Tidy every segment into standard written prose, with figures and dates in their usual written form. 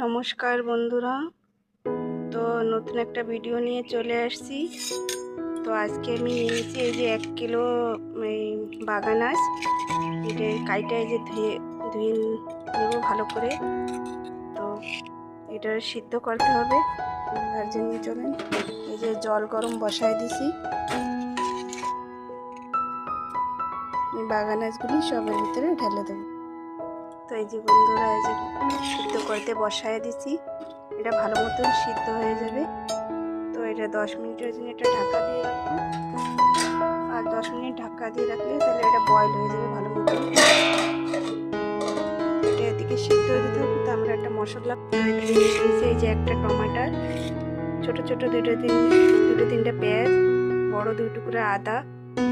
নমস্কার বন্ধুরা, তো নতুন একটা ভিডিও নিয়ে চলে আসছি। তো আজকে আমি নিয়েছি এই যে 1 কিলো বাগানাস। এটা কাইটা এই যে ধুয়ে ধুয়ে নেব ভালো করে। তো এটা সিদ্ধ করতে হবে, তার জন্য চলেন এই যে জল গরম বসায় দিছি। বাগানাসগুলি সবের ভিতরে ঢেলে দেবো। তো এই যে বন্ধুরা, এই যে সিদ্ধ করতে বসায় দিছি। এটা ভালো মতন সিদ্ধ হয়ে যাবে। তো এটা 10 মিনিটের জন্য এটা ঢাকা দিয়ে রাখবো। আর 10 মিনিট ঢাকা দিয়ে রাখলে তাহলে এটা বয়েল হয়ে যাবে ভালো মতন। এটা এদিকে সিদ্ধ হয়ে যেতে হবে। তো আমরা একটা মশলা এদিকে নিয়েছি। এই যে একটা টমাটার, ছোট ছোট দুটো তিনটা পেঁয়াজ, বড় 2 টুকরা আদা,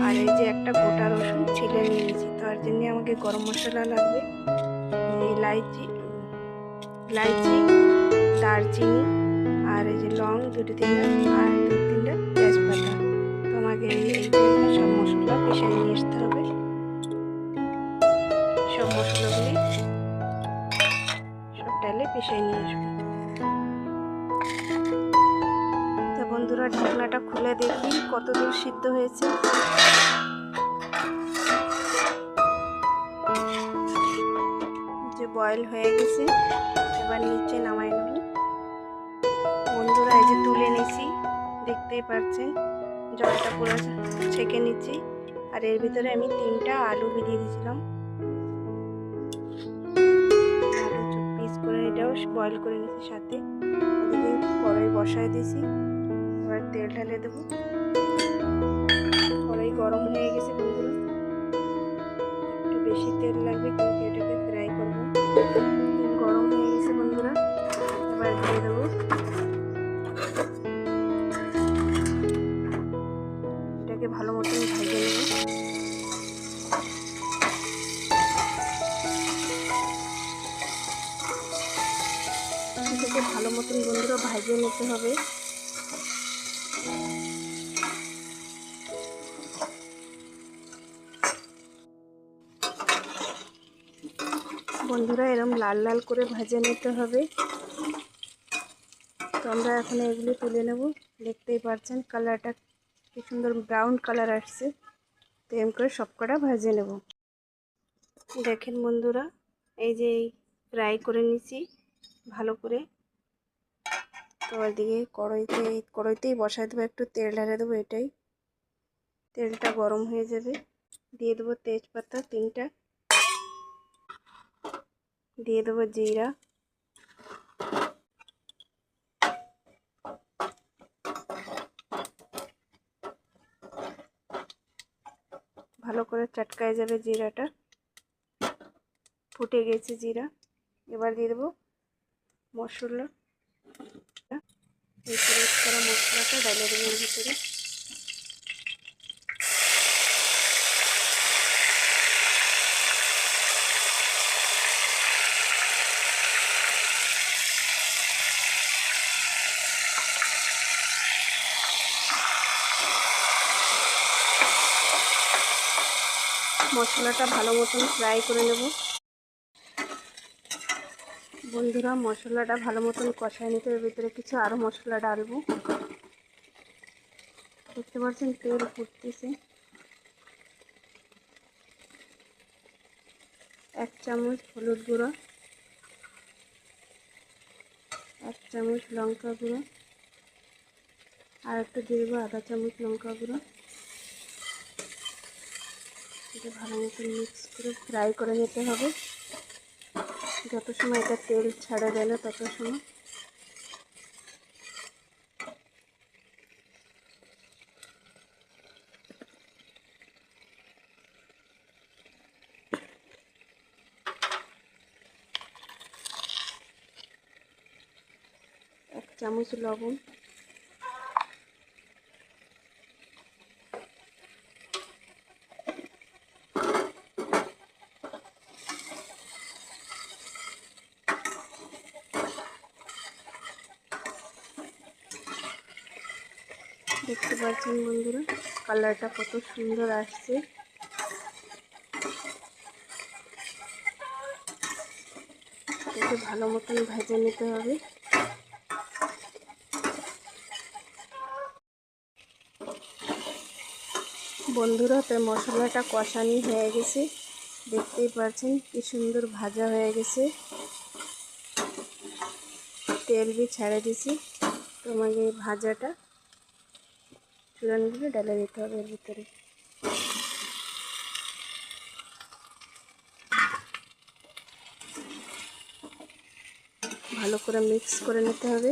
আর এই যে একটা গোটা রসুন ছিলে নিয়েছি। তার জন্য আমাকে গরম মশলা লাগবে, ইলাইচি, দারচিনি, আর এই যে লং 2-3টা, আর 2-3টা তেজপাতা। তোমাকে এই সব মশলা পিষে নিয়ে আসতে হবে। সব মশলাগুলি সব ডালে পিষে নিয়ে আসবো। তো বন্ধুরা, ঢাকনাটা খুলে দেখি কতদূর সিদ্ধ হয়েছে। যে বয়েল হয়ে গেছে, এবার নিচে নামাই নেব। বন্ধুরা, এই যে তুলে নিছি, দেখতেই পাচ্ছেন জলটা পুরো ছেঁকে নিচ্ছি। আর এর ভিতরে আমি 3টা আলু ভিজিয়ে দিয়েছিলাম। আলু পিস করে এটাও বয়েল করে নিচ্ছি সাথে। এদিকে কড়াই বসায় দিয়েছি, এবার তেল ঢেলে দেবো। কড়াই গরম হয়ে গেছে বন্ধুরা, একটু বেশি তেল লাগবে কিন্তু এটাকে ফ্রাই করবো। তেল গরম হয়ে গেছে বন্ধুরা, এবার দিয়ে দেবো। এটাকে ভালো মতন ভেজে নেব। এটাকে ভালো মতন বন্ধুরা ভেজে নিতে হবে। বন্ধুরা, এরকম লাল লাল করে ভেজে নিতে হবে। তো আমরা এখন এগুলো তুলে নেব। দেখতেই পাচ্ছেন কালারটা কি সুন্দর ব্রাউন কালার আসছে। তো এরকম করে সব কটা ভেজে নেব। দেখেন বন্ধুরা, এই যে ফ্রাই করে নিছি ভালো করে। তো এদিকে কড়াইতেই বসাই দেবো, একটু তেল ঢেলে দেবো। এটাই তেলটা গরম হয়ে যাবে, দিয়ে দেবো তেজপাতা 3টা, দিয়ে দেবো জিরা, ভালো করে চটকায় যাবে জিরাটা। ফুটে গেছে জিরা, এবার দিয়ে দেবো মশলা। এই পেস্ট করা মশলাটা ঢেলে দেবো এর ভিতরে। মশলাটা ভালো মতন ফ্রাই করে নেব। বন্ধুরা, মশলাটা ভালো মতন কষায় নিতে এর ভিতরে কিছু আরও মশলা ডালবো। দেখতে পাচ্ছেন তেল ফুটতেছে। 1 চামচ হলুদ গুঁড়ো, 1 চামচ লঙ্কা গুঁড়ো, আর একটু দিয়ে দেবো আধা চামচ লঙ্কা গুঁড়ো। এটা ভালো মতন মিক্স করে ফ্রাই করে নিতে হবে। যত সময় এটা তেল ছাড়ে দেয় না তত সময়। এক চামচ লবণ, দেখতে পাচ্ছেন বন্ধুরা কালারটা কত সুন্দর আসছে। মশলাটাকে ভালো মতন ভেজে নিতে হবে। বন্ধুরা, তো মশলাটা কষানি হয়ে গেছে, দেখতেই পাচ্ছেন কি সুন্দর ভাজা হয়ে গেছে, তেল भी ছেড়ে দিছি। তোমাকে এই ভাজাটা চূড়ানগুলো ঢেলে দিতে হবে এর ভিতরে। ভালো করে মিক্স করে নিতে হবে।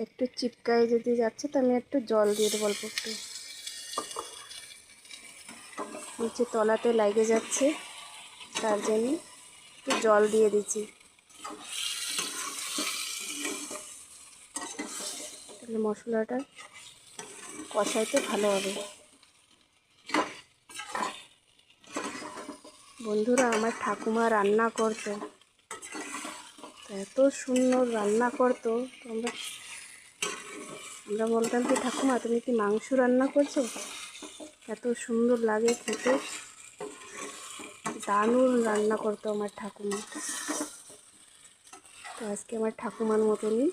একটু চিপকায় যদি যাচ্ছে তো আমি একটু জল দিয়ে দেবো অল্প একটু, নিচে তলাতে লাগে যাচ্ছে তার জন্য একটু জল দিয়ে দিচ্ছি, তাহলে মশলাটা কষাইতে ভালো হবে। বন্ধুরা, আমার ঠাকুমা রান্না করতো, এত সুন্দর রান্না করতো, আমরা বলতাম কি ঠাকুমা তুমি কি মাংস রান্না করছো, এত সুন্দর লাগে খেতে, দারুণ রান্না করতো আমার ঠাকুমা। তো আজকে আমার ঠাকুমার মতনই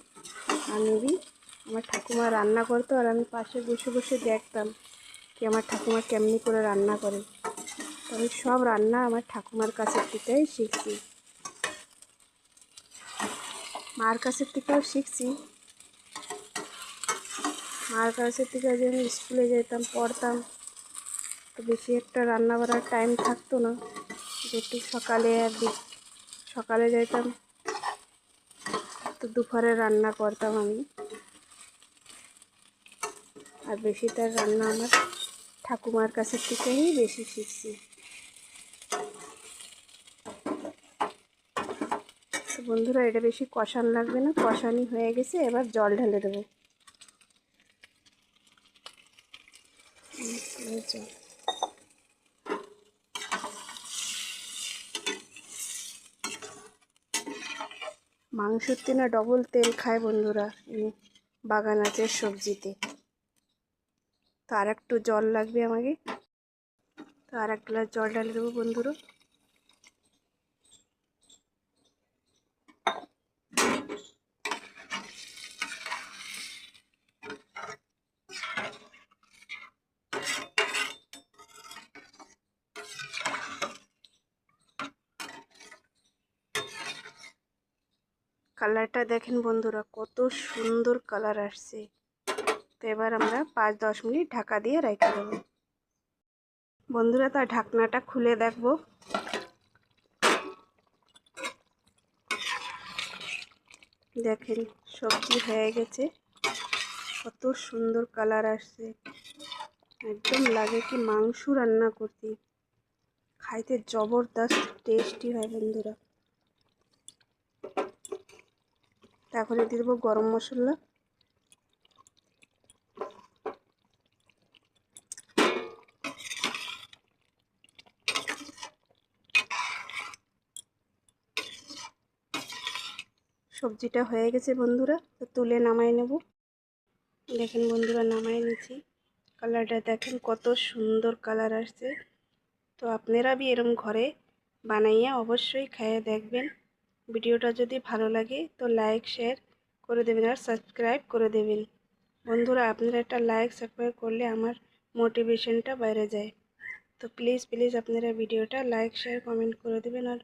আমি আমার ঠাকুমা রান্না করতো আর আমি পাশে বসে বসে দেখতাম কি আমার ঠাকুমা কেমনি করে রান্না করে। তো আমি সব রান্না আমার ঠাকুমার কাছের থেকেই শিখছি, মার কাছের থেকেও শিখছি। মার কাছের থেকে যে আমি স্কুলে যেতাম পড়তাম, তো বেশি একটা রান্না করার টাইম থাকতো না, একটু সকালে আর সকালে যেতাম তো দুপুরে রান্না করতাম আমি, আর বেশি তার রান্না আমার ঠাকুমার কাছের থেকেই বেশি শিখছি। তো বন্ধুরা, এটা বেশি কষান লাগবে না, কষানি হয়ে গেছে, এবার জল ঢেলে দেবো। জল মাংসের থেকে ডবল তেল খায় বন্ধুরা এই বাগান আছে সবজিতে। তো আর একটু জল লাগবে আমাকে, তো আর এক গ্লাস জল ঢেলে দেবো বন্ধুরা। কালারটা দেখেন বন্ধুরা, কত সুন্দর কালার আসছে। তো এবার আমরা 5-10 মিনিট ঢাকা দিয়ে রেখে দেবো বন্ধুরা। তার ঢাকনাটা খুলে দেখবো, দেখেন সবজি হয়ে গেছে, কত সুন্দর কালার আসছে, একদম লাগে কি মাংস রান্না করতে, খাইতে জবরদস্ত টেস্টি হয় বন্ধুরা। তারপরে দিয়ে দেবো গরম মশলা, সবজিটা হয়ে গেছে বন্ধুরা, তো তুলে নামাই নেব। দেখেন বন্ধুরা, নামাই নিয়েছি, কালারটা দেখেন কত সুন্দর কালার আসছে। তো আপনারা भी এরকম ঘরে বানাইয়া অবশ্যই খেয়ে দেখবেন। ভিডিওটা যদি ভালো লাগে তো লাইক শেয়ার করে দেবেন আর সাবস্ক্রাইব করে দেবেন বন্ধুরা। আপনারা একটা লাইক সাবস্ক্রাইব করলে আমার মোটিভেশনটা বেড়ে যায়। তো প্লিজ প্লিজ আপনারা ভিডিওটা লাইক শেয়ার কমেন্ট করে দেবেন, আর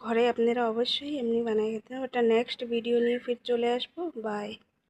ঘরে আপনারা অবশ্যই এমনি বানাই খেতে। ওটা নেক্সট ভিডিও নিয়ে ফির চলে আসবো। বাই।